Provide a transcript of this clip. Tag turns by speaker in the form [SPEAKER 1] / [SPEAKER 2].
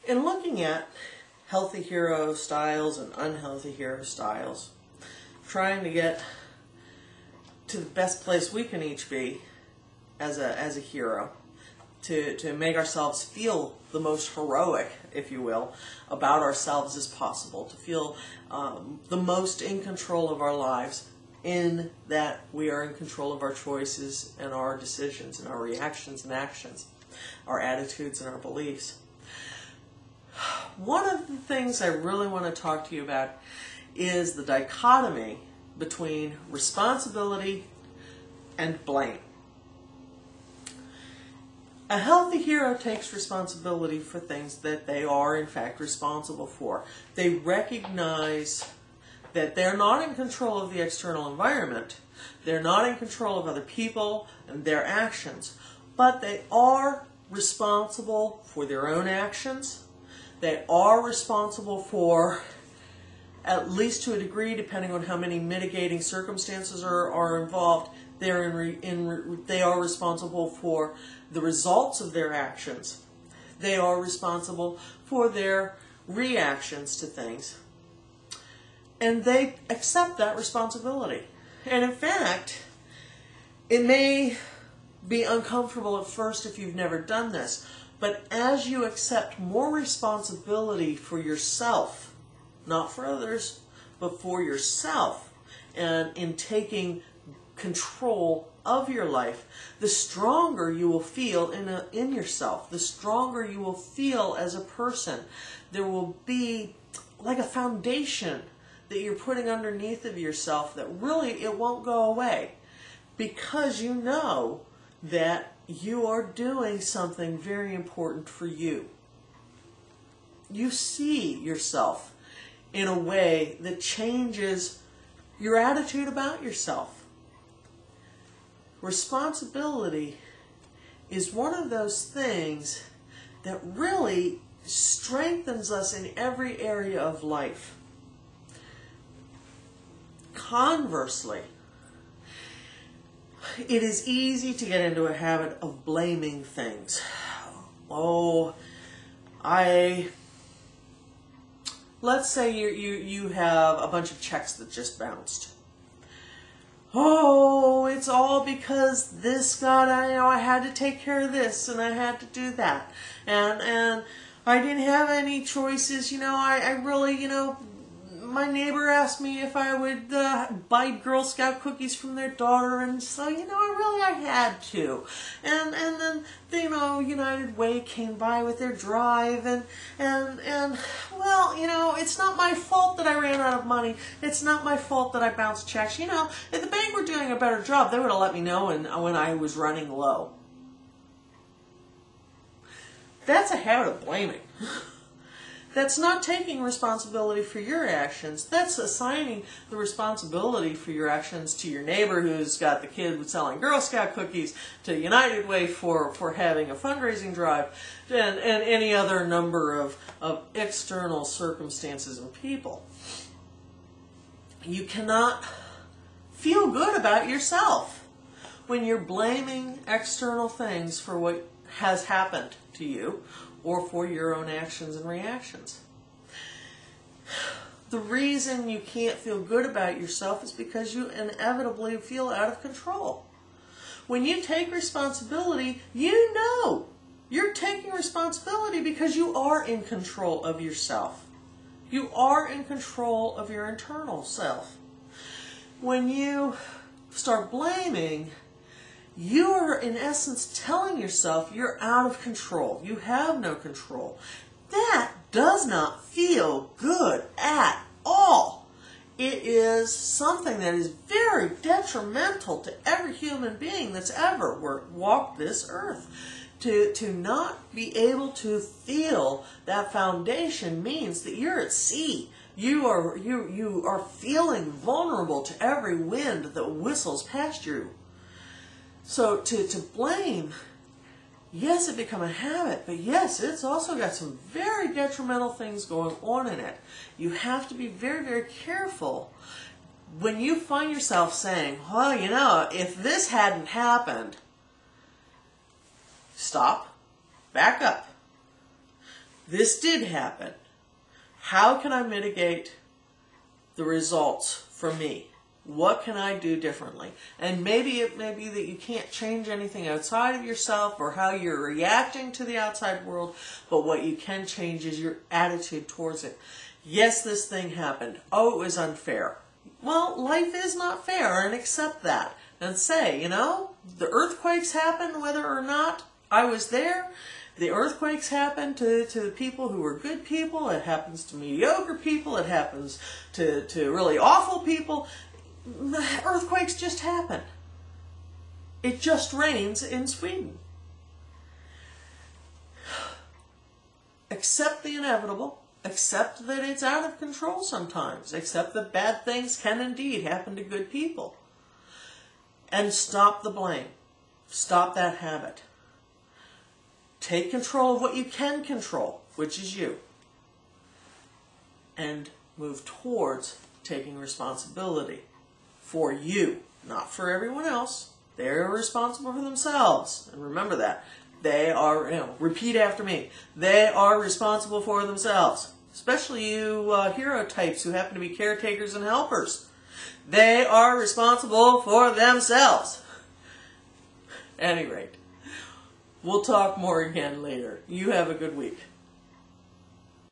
[SPEAKER 1] In looking at healthy hero styles and unhealthy hero styles, trying to get to the best place we can each be as a hero, to make ourselves feel the most heroic, if you will, about ourselves as possible, to feel the most in control of our lives, in that we are in control of our choices and our decisions and our reactions and actions, our attitudes and our beliefs. One of the things I really want to talk to you about is the dichotomy between responsibility and blame. A healthy hero takes responsibility for things that they are in fact responsible for. They recognize that they're not in control of the external environment, they're not in control of other people and their actions, but they are responsible for their own actions. They are responsible for, at least to a degree, depending on how many mitigating circumstances are involved, they are responsible for the results of their actions. They are responsible for their reactions to things. And they accept that responsibility. And in fact, it may be uncomfortable at first if you've never done this, but as you accept more responsibility for yourself, not for others, but for yourself, and in taking control of your life, the stronger you will feel in yourself, the stronger you will feel as a person. There will be like a foundation that you're putting underneath of yourself that really it won't go away, because you know that you are doing something very important for you. You see yourself in a way that changes your attitude about yourself. Responsibility is one of those things that really strengthens us in every area of life. Conversely, it is easy to get into a habit of blaming things. Let's say you have a bunch of checks that just bounced. Oh, it's all because this got, I had to take care of this and I had to do that. And I didn't have any choices, I really, my neighbor asked me if I would buy Girl Scout cookies from their daughter, and so, I had to. And then, United Way came by with their drive, and well, it's not my fault that I ran out of money. It's not my fault that I bounced checks. If the bank were doing a better job, they would have let me know when I was running low. That's a habit of blaming. That's not taking responsibility for your actions. That's assigning the responsibility for your actions to your neighbor who's got the kid selling Girl Scout cookies, to United Way for having a fundraising drive, and any other number of external circumstances and people. You cannot feel good about yourself when you're blaming external things for what has happened to you, or for your own actions and reactions. The reason you can't feel good about yourself is because you inevitably feel out of control. When you take responsibility, you know you're taking responsibility because you are in control of yourself. You are in control of your internal self. When you start blaming, you're, in essence, telling yourself you're out of control. You have no control. That does not feel good at all. It is something that is very detrimental to every human being that's ever walked this earth. To not be able to feel that foundation means that you're at sea. You are feeling vulnerable to every wind that whistles past you. So to blame, yes, it become a habit, but yes, it's also got some very detrimental things going on in it. You have to be very, very careful when you find yourself saying, well, if this hadn't happened. Stop, back up. this did happen. How can I mitigate the results for me? What can I do differently? And maybe it may be that you can't change anything outside of yourself or how you're reacting to the outside world, but what you can change is your attitude towards it. Yes, this thing happened. Oh, it was unfair. Well, life is not fair, and accept that. And say, you know, the earthquakes happened whether or not I was there. The earthquakes happen to the people who were good people. It happens to mediocre people. It happens to really awful people. Earthquakes just happen. It just rains in Sweden. Accept the inevitable. Accept that it's out of control sometimes. Accept that bad things can indeed happen to good people. And stop the blame. Stop that habit. Take control of what you can control, which is you. And move towards taking responsibility for you, not for everyone else. They're responsible for themselves. And remember that. They are, repeat after me. They are responsible for themselves. Especially you hero types who happen to be caretakers and helpers. They are responsible for themselves. At any rate, we'll talk more again later. You have a good week.